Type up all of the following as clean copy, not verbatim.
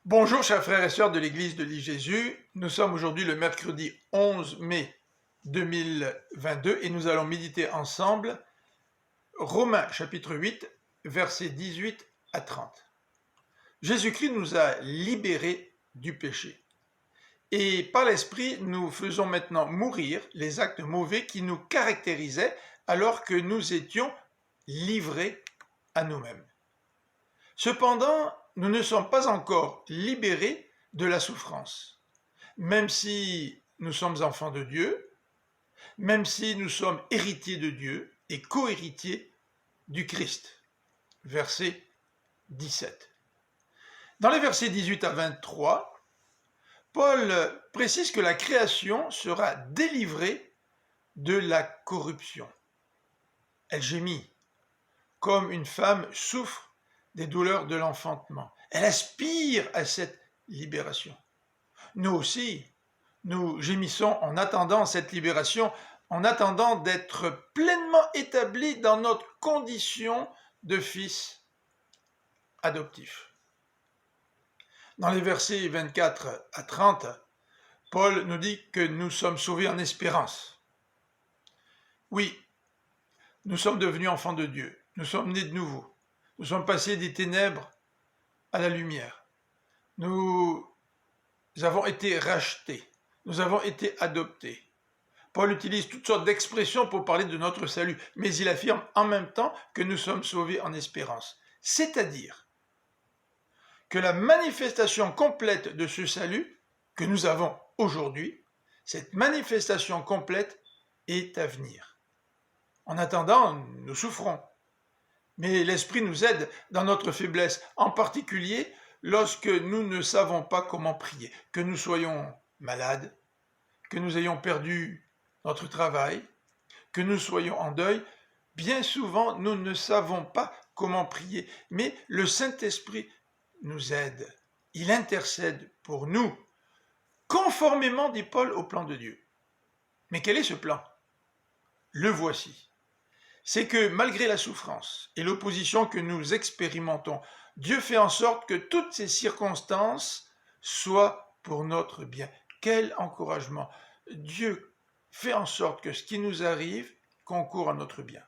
Bonjour chers frères et sœurs de l'église de l'I-Jésus, nous sommes aujourd'hui le mercredi 11 mai 2022 et nous allons méditer ensemble Romains chapitre 8 versets 18 à 30. Jésus-Christ nous a libérés du péché et par l'Esprit nous faisons maintenant mourir les actes mauvais qui nous caractérisaient alors que nous étions livrés à nous-mêmes. Cependant, nous ne sommes pas encore libérés de la souffrance, même si nous sommes enfants de Dieu, même si nous sommes héritiers de Dieu et co-héritiers du Christ. Verset 17. Dans les versets 18 à 23, Paul précise que la création sera délivrée de la corruption. Elle gémit, comme une femme souffre des douleurs de l'enfantement. Elle aspire à cette libération. Nous aussi, nous gémissons en attendant cette libération, en attendant d'être pleinement établis dans notre condition de fils adoptif. Dans les versets 24 à 30, Paul nous dit que nous sommes sauvés en espérance. Oui, nous sommes devenus enfants de Dieu, nous sommes nés de nouveau. Nous sommes passés des ténèbres à la lumière. Nous avons été rachetés. Nous avons été adoptés. Paul utilise toutes sortes d'expressions pour parler de notre salut, mais il affirme en même temps que nous sommes sauvés en espérance. C'est-à-dire que la manifestation complète de ce salut que nous avons aujourd'hui, cette manifestation complète est à venir. En attendant, nous souffrons. Mais l'Esprit nous aide dans notre faiblesse, en particulier lorsque nous ne savons pas comment prier, que nous soyons malades, que nous ayons perdu notre travail, que nous soyons en deuil. Bien souvent, nous ne savons pas comment prier, mais le Saint-Esprit nous aide. Il intercède pour nous, conformément, dit Paul, au plan de Dieu. Mais quel est ce plan? Le voici. C'est que malgré la souffrance et l'opposition que nous expérimentons, Dieu fait en sorte que toutes ces circonstances soient pour notre bien. Quel encouragement! Dieu fait en sorte que ce qui nous arrive concourt à notre bien.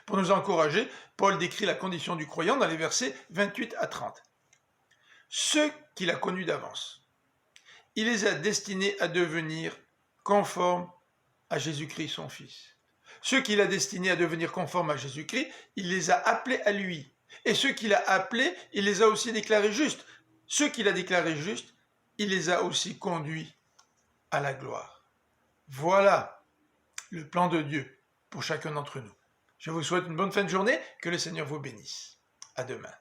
Pour nous encourager, Paul décrit la condition du croyant dans les versets 28 à 30. Ceux qu'il a connus d'avance, il les a destinés à devenir conformes à Jésus-Christ son Fils. Ceux qu'il a destinés à devenir conformes à Jésus-Christ, il les a appelés à lui. Et ceux qu'il a appelés, il les a aussi déclarés justes. Ceux qu'il a déclarés justes, il les a aussi conduits à la gloire. Voilà le plan de Dieu pour chacun d'entre nous. Je vous souhaite une bonne fin de journée, que le Seigneur vous bénisse. À demain.